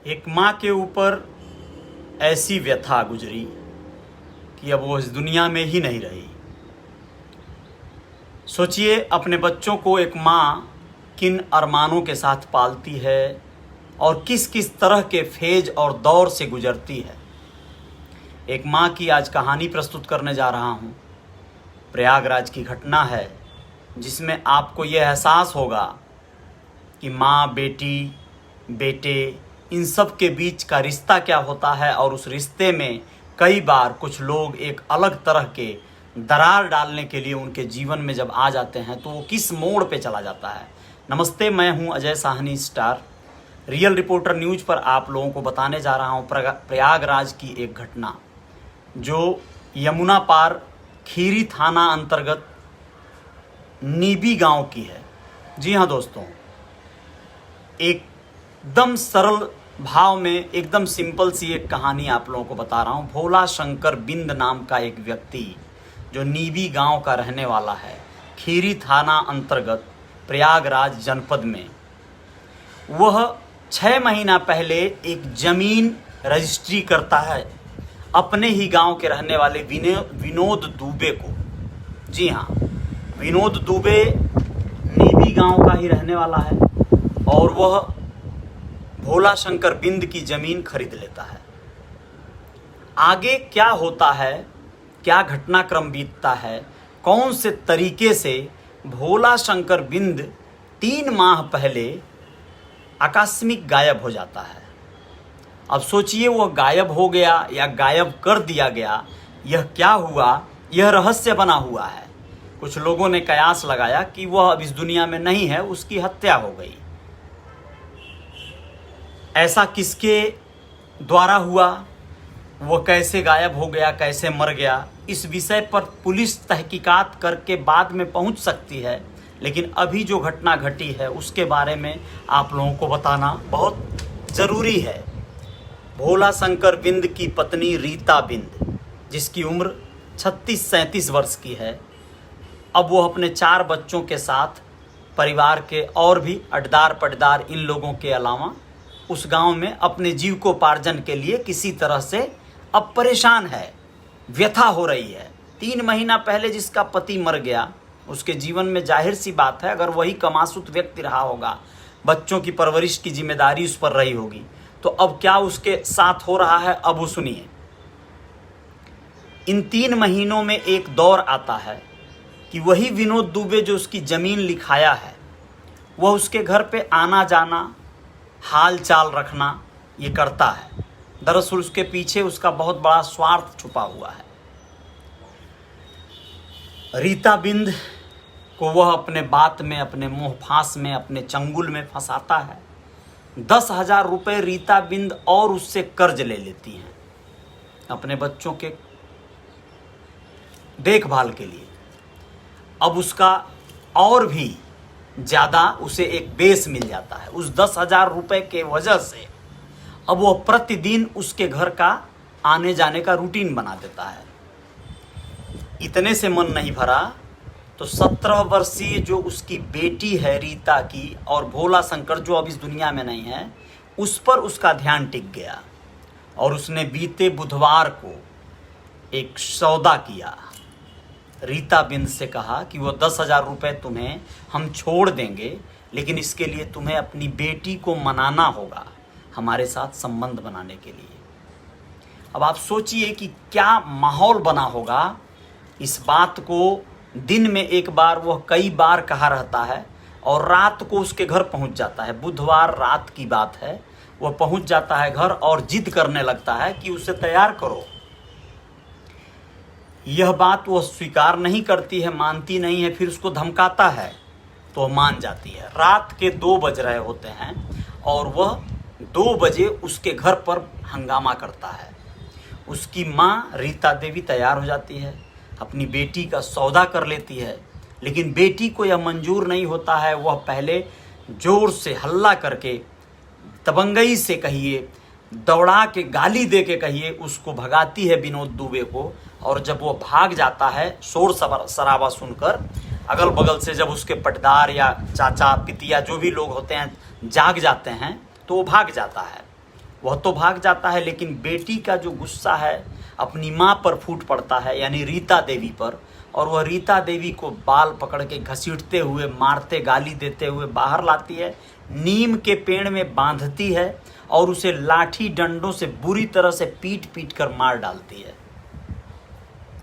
एक माँ के ऊपर ऐसी व्यथा गुजरी कि अब वो इस दुनिया में ही नहीं रही। सोचिए, अपने बच्चों को एक माँ किन अरमानों के साथ पालती है और किस किस तरह के फेज और दौर से गुजरती है। एक माँ की आज कहानी प्रस्तुत करने जा रहा हूँ। प्रयागराज की घटना है जिसमें आपको ये एहसास होगा कि माँ, बेटी, बेटे, इन सब के बीच का रिश्ता क्या होता है और उस रिश्ते में कई बार कुछ लोग एक अलग तरह के दरार डालने के लिए उनके जीवन में जब आ जाते हैं तो वो किस मोड़ पे चला जाता है। नमस्ते, मैं हूं Ajay Sahni star. Real reporter news पर आप लोगों को बताने जा रहा हूं प्रयागराज की एक घटना जो यमुना पार खीरी थाना अंतर्गत नीबी गांव की है। जी हाँ दोस्तों, एकदम सरल भाव में एकदम सिंपल सी एक कहानी आप लोगों को बता रहा हूँ। भोला शंकर बिंद नाम का एक व्यक्ति जो नीबी गांव का रहने वाला है, खीरी थाना अंतर्गत प्रयागराज जनपद में, वह 6 महीना पहले एक जमीन रजिस्ट्री करता है अपने ही गांव के रहने वाले विनोद दुबे को। जी हाँ, विनोद दुबे नीबी गांव का ही रहने वाला है और वह भोला शंकर बिंद की जमीन खरीद लेता है। आगे क्या होता है, क्या घटनाक्रम बीतता है, कौन से तरीके से भोला शंकर बिंद 3 माह पहले आकस्मिक गायब हो जाता है। अब सोचिए, वह गायब हो गया या गायब कर दिया गया, यह क्या हुआ, यह रहस्य बना हुआ है। कुछ लोगों ने कयास लगाया कि वह अब इस दुनिया में नहीं है, उसकी हत्या हो गई। ऐसा किसके द्वारा हुआ, वह कैसे गायब हो गया, कैसे मर गया, इस विषय पर पुलिस तहकीकात करके बाद में पहुंच सकती है, लेकिन अभी जो घटना घटी है उसके बारे में आप लोगों को बताना बहुत ज़रूरी है। भोला शंकर बिंद की पत्नी रीता बिंद, जिसकी उम्र 36-37 वर्ष की है, अब वो अपने 4 बच्चों के साथ परिवार के और भी अड्डार पटदार इन लोगों के अलावा उस गांव में अपने जीविकोपार्जन के लिए किसी तरह से अब परेशान है, व्यथा हो रही है। 3 महीना पहले जिसका पति मर गया, उसके जीवन में जाहिर सी बात है, अगर वही कमासुत व्यक्ति रहा होगा, बच्चों की परवरिश की जिम्मेदारी उस पर रही होगी, तो अब क्या उसके साथ हो रहा है, अब वो सुनिए। इन 3 महीनों में एक दौर आता है कि वही विनोद दुबे जो उसकी ज़मीन लिखाया है, वह उसके घर पे आना जाना, हाल चाल रखना ये करता है। दरअसल उसके पीछे उसका बहुत बड़ा स्वार्थ छुपा हुआ है। रीता बिंद को वह अपने बात में, अपने मुंह फांस में, अपने चंगुल में फंसाता है। 10,000 रुपये रीता बिंद और उससे कर्ज ले लेती हैं अपने बच्चों के देखभाल के लिए। अब उसका और भी ज़्यादा उसे एक बेस मिल जाता है। उस 10,000 रुपये के वजह से अब वो प्रतिदिन उसके घर का आने जाने का रूटीन बना देता है। इतने से मन नहीं भरा तो 17 वर्षीय जो उसकी बेटी है रीता की, और भोला शंकर जो अब इस दुनिया में नहीं है, उस पर उसका ध्यान टिक गया और उसने बीते बुधवार को एक सौदा किया। रीता बिंद से कहा कि वो 10,000 रुपये तुम्हें हम छोड़ देंगे, लेकिन इसके लिए तुम्हें अपनी बेटी को मनाना होगा हमारे साथ संबंध बनाने के लिए। अब आप सोचिए कि क्या माहौल बना होगा। इस बात को दिन में एक बार वह कई बार कहा रहता है और रात को उसके घर पहुंच जाता है। बुधवार रात की बात है, वह पहुंच जाता है घर और जिद करने लगता है कि उसे तैयार करो। यह बात वो स्वीकार नहीं करती है, मानती नहीं है, फिर उसको धमकाता है तो मान जाती है। रात के 2 बज रहे होते हैं और वह 2 बजे उसके घर पर हंगामा करता है। उसकी माँ रीता देवी तैयार हो जाती है, अपनी बेटी का सौदा कर लेती है, लेकिन बेटी को यह मंजूर नहीं होता है। वह पहले जोर से हल्ला करके, दबंगई से कहिए, दौड़ा के, गाली दे के कहिए, उसको भगाती है विनोद दुबे को। और जब वो भाग जाता है, शोर शराबा सुनकर अगल बगल से जब उसके पटदार या चाचा पितिया जो भी लोग होते हैं जाग जाते हैं, तो वो भाग जाता है। वह तो भाग जाता है, लेकिन बेटी का जो गुस्सा है अपनी माँ पर फूट पड़ता है, यानी रीता देवी पर, और वह रीता देवी को बाल पकड़ के घसीटते हुए, मारते गाली देते हुए बाहर लाती है, नीम के पेड़ में बांधती है और उसे लाठी डंडों से बुरी तरह से पीट पीट कर मार डालती है।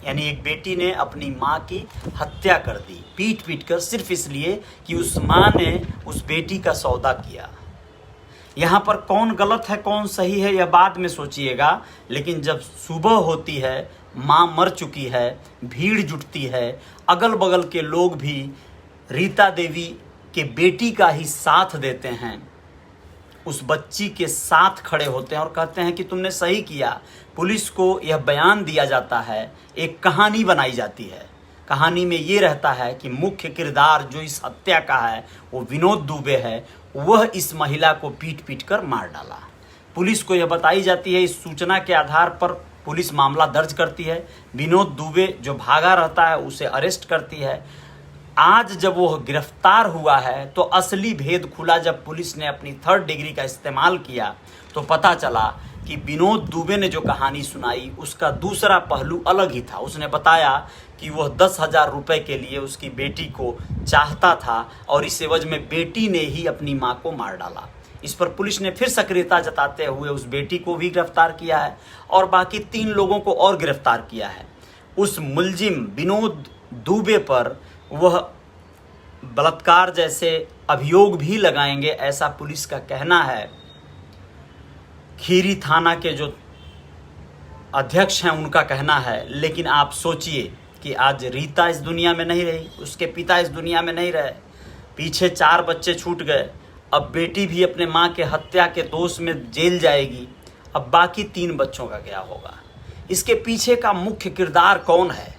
यानी एक बेटी ने अपनी माँ की हत्या कर दी पीट पीट कर, सिर्फ इसलिए कि उस माँ ने उस बेटी का सौदा किया। यहाँ पर कौन गलत है कौन सही है यह बाद में सोचिएगा, लेकिन जब सुबह होती है, माँ मर चुकी है, भीड़ जुटती है, अगल बगल के लोग भी रीता देवी के बेटी का ही साथ देते हैं, उस बच्ची के साथ खड़े होते हैं और कहते हैं कि तुमने सही किया। पुलिस को यह बयान दिया जाता है, एक कहानी बनाई जाती है। कहानी में ये रहता है कि मुख्य किरदार जो इस हत्या का है वो विनोद दुबे है, वह इस महिला को पीट पीट कर मार डाला। पुलिस को यह बताई जाती है, इस सूचना के आधार पर पुलिस मामला दर्ज करती है, विनोद दुबे जो भागा रहता है उसे अरेस्ट करती है। आज जब वो गिरफ्तार हुआ है तो असली भेद खुला। जब पुलिस ने अपनी 3rd डिग्री का इस्तेमाल किया तो पता चला कि विनोद दुबे ने जो कहानी सुनाई उसका दूसरा पहलू अलग ही था। उसने बताया कि वह 10,000 रुपये के लिए उसकी बेटी को चाहता था और इस एवज में बेटी ने ही अपनी माँ को मार डाला। इस पर पुलिस ने फिर सक्रियता जताते हुए उस बेटी को भी गिरफ्तार किया है और बाकी 3 लोगों को और गिरफ्तार किया है। उस मुलजिम विनोद दुबे पर वह बलात्कार जैसे अभियोग भी लगाएंगे, ऐसा पुलिस का कहना है। खीरी थाना के जो अध्यक्ष हैं उनका कहना है। लेकिन आप सोचिए कि आज रीता इस दुनिया में नहीं रही, उसके पिता इस दुनिया में नहीं रहे, पीछे 4 बच्चे छूट गए, अब बेटी भी अपने माँ के हत्या के दोष में जेल जाएगी, अब बाकी 3 बच्चों का क्या होगा। इसके पीछे का मुख्य किरदार कौन है,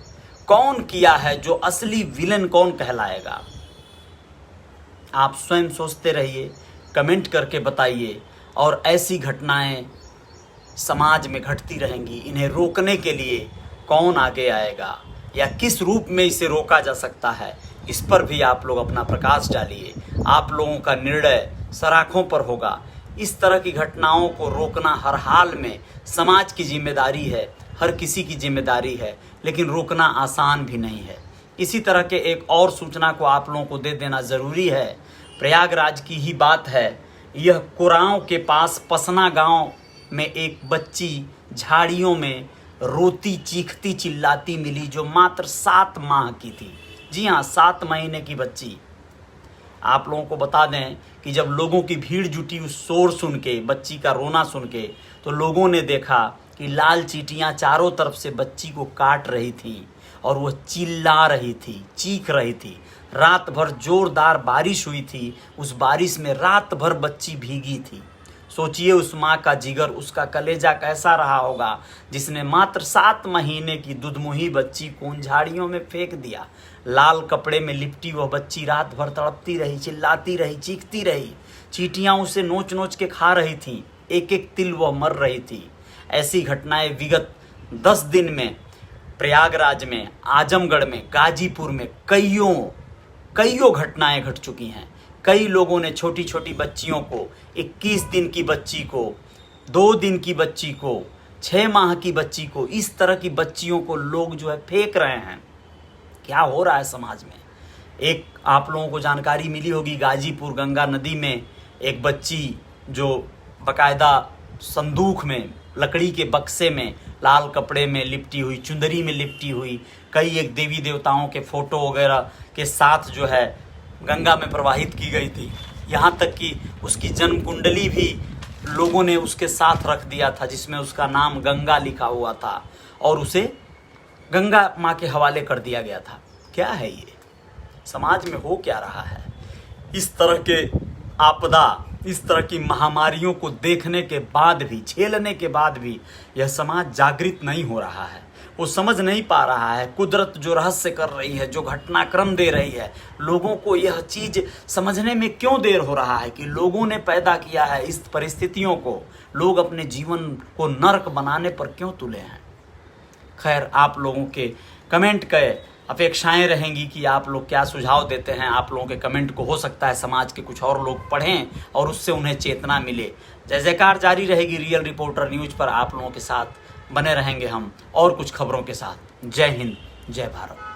कौन किया है, जो असली विलन कौन कहलाएगा। आप स्वयं सोचते रहिए, कमेंट करके बताइए। और ऐसी घटनाएं समाज में घटती रहेंगी, इन्हें रोकने के लिए कौन आगे आएगा या किस रूप में इसे रोका जा सकता है, इस पर भी आप लोग अपना प्रकाश डालिए। आप लोगों का निर्णय सराखों पर होगा। इस तरह की घटनाओं को रोकना हर हाल में समाज की जिम्मेदारी है, हर किसी की जिम्मेदारी है, लेकिन रोकना आसान भी नहीं है। इसी तरह के एक और सूचना को आप लोगों को दे देना ज़रूरी है। प्रयागराज की ही बात है। यह कुरांव के पास पसना गांव में एक बच्ची झाड़ियों में रोती चीखती चिल्लाती मिली, जो मात्र 7 माह की थी। जी हाँ, 7 महीने की बच्ची। आप लोगों को बता दें कि जब लोगों की भीड़ जुटी उस शोर सुन के, बच्ची का रोना सुन के, तो लोगों ने देखा कि लाल चींटियां चारों तरफ से बच्ची को काट रही थी और वह चिल्ला रही थी, चीख रही थी। रात भर जोरदार बारिश हुई थी, उस बारिश में रात भर बच्ची भीगी थी। सोचिए उस माँ का जिगर, उसका कलेजा कैसा रहा होगा जिसने मात्र 7 महीने की दुधमुही बच्ची को उन झाड़ियों में फेंक दिया। लाल कपड़े में लिपटी वह बच्ची रात भर तड़पती रही, चिल्लाती रही, चीखती रही। चींटियां उसे नोच नोच के खा रही थीं, एक एक तिल वह मर रही थी। ऐसी घटनाएं विगत 10 दिन में प्रयागराज में, आजमगढ़ में, गाजीपुर में कईयों घटनाएं घट चुकी हैं। कई लोगों ने छोटी छोटी बच्चियों को, 21 दिन की बच्ची को, 2 दिन की बच्ची को, 6 माह की बच्ची को, इस तरह की बच्चियों को लोग जो है फेंक रहे हैं। क्या हो रहा है समाज में। एक आप लोगों को जानकारी मिली होगी, गाजीपुर गंगा नदी में एक बच्ची जो बाकायदा संदूक में, लकड़ी के बक्से में, लाल कपड़े में लिपटी हुई, चुंदरी में लिपटी हुई, कई एक देवी देवताओं के फोटो वगैरह के साथ जो है गंगा में प्रवाहित की गई थी। यहाँ तक कि उसकी जन्म कुंडली भी लोगों ने उसके साथ रख दिया था, जिसमें उसका नाम गंगा लिखा हुआ था और उसे गंगा माँ के हवाले कर दिया गया था। क्या है ये, समाज में हो क्या रहा है। इस तरह के आपदा, इस तरह की महामारियों को देखने के बाद भी, झेलने के बाद भी यह समाज जागृत नहीं हो रहा है। वो समझ नहीं पा रहा है कुदरत जो रहस्य कर रही है, जो घटनाक्रम दे रही है, लोगों को यह चीज़ समझने में क्यों देर हो रहा है कि लोगों ने पैदा किया है इस परिस्थितियों को, लोग अपने जीवन को नर्क बनाने पर क्यों तुले हैं। खैर, आप लोगों के कमेंट के अपेक्षाएं रहेंगी कि आप लोग क्या सुझाव देते हैं। आप लोगों के कमेंट को हो सकता है समाज के कुछ और लोग पढ़ें और उससे उन्हें चेतना मिले। जय जयकार जारी रहेगी रियल रिपोर्टर न्यूज पर। आप लोगों के साथ बने रहेंगे हम और कुछ खबरों के साथ। जय हिंद, जय भारत।